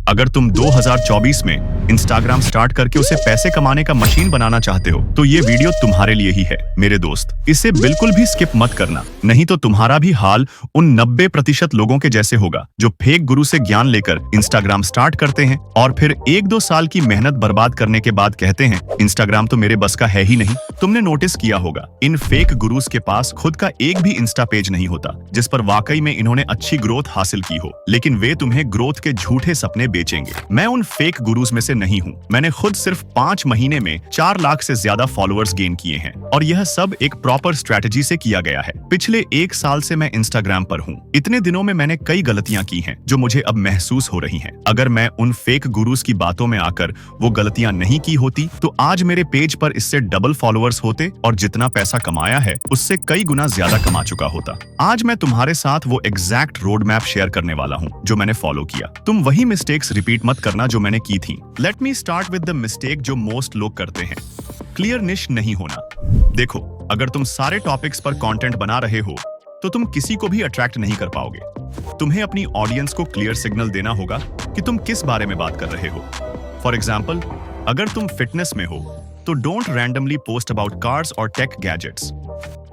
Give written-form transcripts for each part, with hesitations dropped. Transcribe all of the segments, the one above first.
अगर तुम 2024 में इंस्टाग्राम स्टार्ट करके उसे पैसे कमाने का मशीन बनाना चाहते हो तो ये वीडियो तुम्हारे लिए ही है मेरे दोस्त। इसे बिल्कुल भी स्किप मत करना, नहीं तो तुम्हारा भी हाल उन 90% लोगों के जैसे होगा जो फेक गुरु से ज्ञान लेकर इंस्टाग्राम स्टार्ट करते हैं और फिर 1-2 साल की मेहनत बर्बाद करने के बाद कहते हैं इंस्टाग्राम तो मेरे बस का है ही नहीं। तुमने नोटिस किया होगा इन फेक गुरुज के पास खुद का एक भी इंस्टा पेज नहीं होता जिस पर वाकई में इन्होंने अच्छी ग्रोथ हासिल की हो, लेकिन वे तुम्हें ग्रोथ के झूठे सपने बेचेंगे। मैं उन फेक गुरुज में से नहीं हूँ। मैंने खुद सिर्फ 5 महीने में 4 लाख से ज्यादा फॉलोअर्स गेन किए हैं और यह सब एक प्रॉपर स्ट्रेटजी से किया गया है। पिछले 1 साल से मैं इंस्टाग्राम पर हूँ। इतने दिनों में मैंने कई गलतियां की हैं जो मुझे अब महसूस हो रही हैं। अगर मैं उन फेक गुरुज की बातों में आकर वो गलतियां नहीं की होती तो आज मेरे पेज पर इससे डबल फॉलोअर्स होते और जितना पैसा कमाया है उससे कई गुना ज्यादा कमा चुका होता। आज मैं तुम्हारे साथ वो एग्जैक्ट रोड मैप शेयर करने वाला हूँ जो मैंने फॉलो किया। तुम वही मिस्टेक्स रिपीट मत करना जो मैंने की थी। Let me start with the mistake जो मोस्ट लोग करते हैं, क्लियर निश नहीं होना। देखो, अगर तुम सारे टॉपिक्स पर कंटेंट बना रहे हो तो तुम किसी को भी अट्रैक्ट नहीं कर पाओगे। तुम्हें अपनी ऑडियंस को क्लियर सिग्नल देना होगा कि तुम किस बारे में बात कर रहे हो। फॉर एग्जाम्पल, अगर तुम फिटनेस में हो तो don't randomly post about cars और tech gadgets.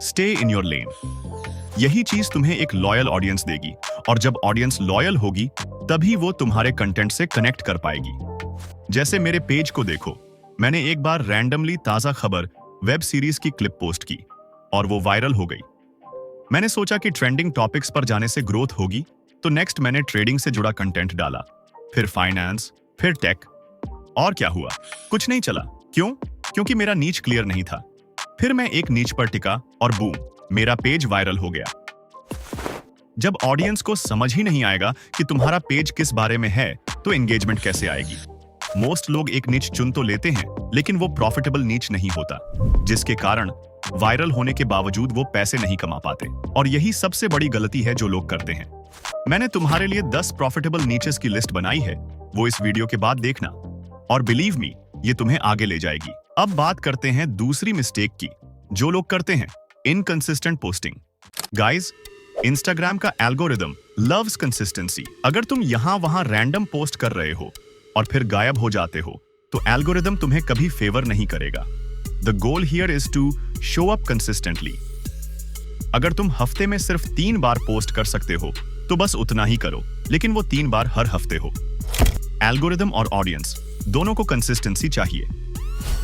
Stay in your lane. यही चीज तुम्हें एक लॉयल ऑडियंस देगी और जब ऑडियंस लॉयल होगी तभी वो तुम्हारे कंटेंट से कनेक्ट कर पाएगी। जैसे मेरे पेज को देखो, मैंने एक बार रैंडमली ताजा खबर वेब सीरीज की क्लिप पोस्ट की और वो वायरल हो गई। मैंने सोचा कि ट्रेंडिंग टॉपिक्स पर जाने से ग्रोथ होगी तो नेक्स्ट मैंने ट्रेडिंग से जुड़ा कंटेंट डाला, फिर फाइनेंस, फिर टेक। और क्या हुआ? कुछ नहीं चला। क्यों? क्योंकि मेरा नीच क्लियर नहीं था। फिर मैं एक नीच पर टिका और बूम, मेरा पेज वायरल हो गया। जब ऑडियंस को समझ ही नहीं आएगा कि तुम्हारा पेज किस बारे में है तो एंगेजमेंट कैसे आएगी? मोस्ट लोग एक नीच चुन तो लेते हैं लेकिन वो प्रॉफिटेबल नीच नहीं होता, जिसके कारण वायरल होने के बावजूद वो पैसे नहीं कमा पाते। और यही सबसे बड़ी गलती है जो लोग करते हैं। मैंने तुम्हारे लिए 10 प्रॉफिटेबल नीचेस की लिस्ट बनाई है, वो इस वीडियो के बाद देखना और बिलीव मी, ये तुम्हें आगे ले जाएगी। अब बात करते हैं दूसरी मिस्टेक की जो लोग करते हैं, इनकंसिस्टेंट पोस्टिंग। गाइस, इंस्टाग्राम का एल्गोरिदम लव्स कंसिस्टेंसी। अगर तुम यहां वहां रैंडम पोस्ट कर रहे हो और फिर गायब हो जाते हो तो एल्गोरिदम तुम्हें कभी फेवर नहीं करेगा। The goal here is to show up consistently. अगर तुम हफ्ते में सिर्फ 3 बार पोस्ट कर सकते हो तो बस उतना ही करो, लेकिन वो 3 बार हर हफ्ते हो। एल्गोरिदम और ऑडियंस दोनों को कंसिस्टेंसी चाहिए।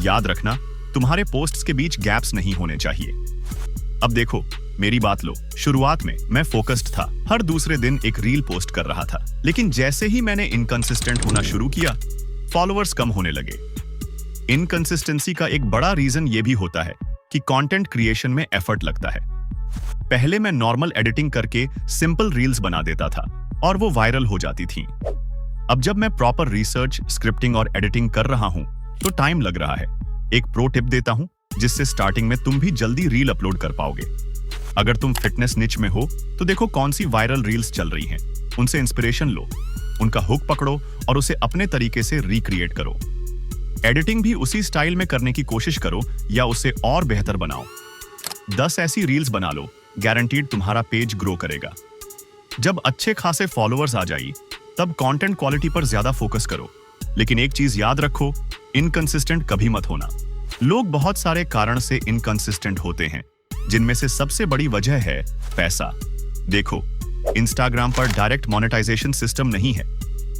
याद रखना, तुम्हारे पोस्ट्स के बीच गैप्स नहीं होने चाहिए। अब देखो, मेरी बात लो। शुरुआत में मैं फोकस्ड था, हर दूसरे दिन एक रील पोस्ट कर रहा था, लेकिन जैसे ही मैंने इनकंसिस्टेंट होना शुरू किया, फॉलोअर्स कम होने लगे। इनकंसिस्टेंसी का एक बड़ा रीजन ये भी होता है कि कंटेंट क्रिएशन में एफर्ट लगता है। पहले मैं नॉर्मल एडिटिंग करके सिंपल रील्स बना देता था और वो वायरल हो जाती थी। अब जब मैं प्रॉपर रिसर्च, स्क्रिप्टिंग और एडिटिंग कर रहा हूं तो टाइम लग रहा है। एक प्रो टिप देता हूं जिससे स्टार्टिंग में तुम भी जल्दी रील अपलोड कर पाओगे। अगर तुम फिटनेस निच में हो तो देखो कौन सी वायरल रील्स चल रही हैं, उनसे इंस्पिरेशन लो, उनका हुक पकड़ो और उसे अपने तरीके से रिक्रिएट करो। एडिटिंग भी उसी स्टाइल में करने की कोशिश करो या उसे और बेहतर बनाओ। 10 ऐसी रील्स बना लो, गारंटीड तुम्हारा पेज ग्रो करेगा। जब अच्छे खासे फॉलोअर्स आ जाए तब कंटेंट क्वालिटी पर ज्यादा फोकस करो, लेकिन एक चीज याद रखो, इनकंसिस्टेंट कभी मत होना। लोग बहुत सारे कारण से इनकंसिस्टेंट होते हैं, जिनमें से सबसे बड़ी वजह है पैसा। देखो, इंस्टाग्राम पर डायरेक्ट मोनेटाइजेशन सिस्टम नहीं है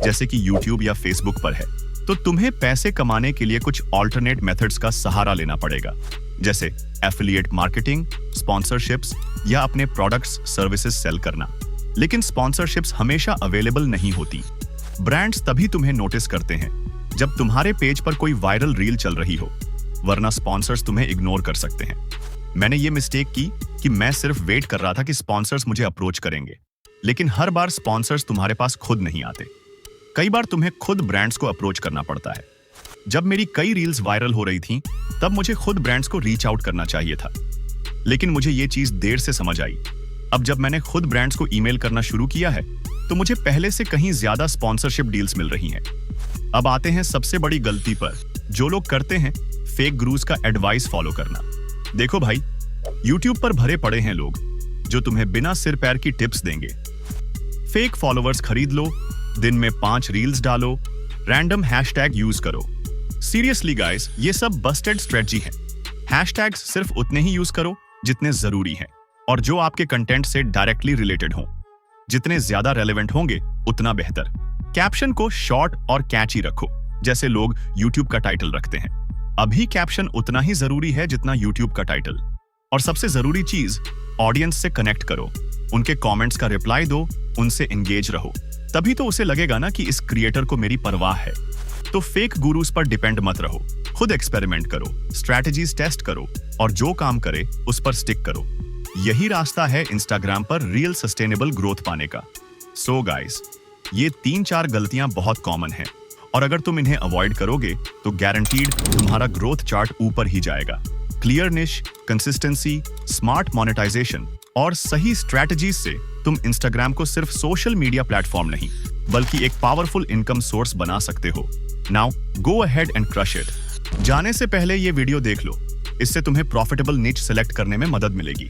जैसे कि यूट्यूब या फेसबुक पर है, तो तुम्हें पैसे कमाने के लिए कुछ ऑल्टरनेट मेथड्स का सहारा लेना पड़ेगा, जैसे एफिलिएट मार्केटिंग, स्पॉन्सरशिप्स या अपने प्रोडक्ट्स सर्विसेज सेल करना। लेकिन स्पॉन्सरशिप्स हमेशा अवेलेबल नहीं होती। ब्रांड्स तभी तुम्हें नोटिस करते हैं जब तुम्हारे पेज पर कोई वायरल रील चल रही हो, वरना स्पॉन्सर्स तुम्हें इग्नोर कर सकते हैं। मैंने ये मिस्टेक की कि मैं सिर्फ वेट कर रहा था कि स्पॉन्सर्स मुझे अप्रोच करेंगे, लेकिन हर बार स्पॉन्सर्स तुम्हारे पास खुद नहीं आते। कई बार तुम्हें खुद ब्रांड्स को अप्रोच करना पड़ता है। जब मेरी कई रील्स वायरल हो रही थीं, तब मुझे खुद ब्रांड्स को रीच आउट करना चाहिए था, लेकिन मुझे ये चीज देर से समझ आई। अब जब मैंने खुद ब्रांड्स को ईमेल करना शुरू किया है तो मुझे पहले से कहीं ज्यादा स्पॉन्सरशिप डील्स मिल रही हैं। अब आते हैं सबसे बड़ी गलती पर जो लोग करते हैं, फेक गुरुज का एडवाइस फॉलो करना। देखो भाई, YouTube पर भरे पड़े हैं लोग जो तुम्हें बिना सिर पैर की टिप्स देंगे। फेक फॉलोअर्स खरीद लो, दिन में 5 रील्स डालो, रैंडम हैशटैग यूज करो। सीरियसली गाइस, ये सब बस्टेड स्ट्रेटजी है। हैशटैग्स सिर्फ उतने ही यूज करो जितने जरूरी हैं और जो आपके कंटेंट से डायरेक्टली रिलेटेड हो। जितने ज्यादा रेलेवेंट होंगे उतना बेहतर। कैप्शन को शॉर्ट और कैची रखो, जैसे लोग यूट्यूब का टाइटल रखते हैं। अभी कैप्शन उतना ही जरूरी है जितना यूट्यूब का टाइटल। और सबसे जरूरी चीज, ऑडियंस से कनेक्ट करो, उनके कमेंट्स का रिप्लाई दो, उनसे एंगेज रहो। तभी तो उसे लगेगा ना कि इस क्रिएटर को मेरी परवाह है। तो फेक गुरुज पर डिपेंड मत रहो, खुद एक्सपेरिमेंट करो, स्ट्रैटेजीज टेस्ट करो और जो काम करे उस पर स्टिक करो। यही रास्ता है इंस्टाग्राम पर रियल सस्टेनेबल ग्रोथ पाने का। सो गाइस, ये 3-4 गलतियां बहुत कॉमन हैं और अगर तुम इन्हें अवॉइड करोगे तो गारंटीड तुम्हारा ग्रोथ चार्ट ऊपर ही जाएगा। क्लियर निश, कंसिस्टेंसी, स्मार्ट मोनेटाइजेशन और सही स्ट्रैटेजीज से तुम इंस्टाग्राम को सिर्फ सोशल मीडिया प्लेटफॉर्म नहीं बल्कि एक पावरफुल इनकम सोर्स बना सकते हो। Now go ahead and crush it. जाने से पहले ये वीडियो देख लो, इससे तुम्हें प्रॉफिटेबल निच सेलेक्ट करने में मदद मिलेगी।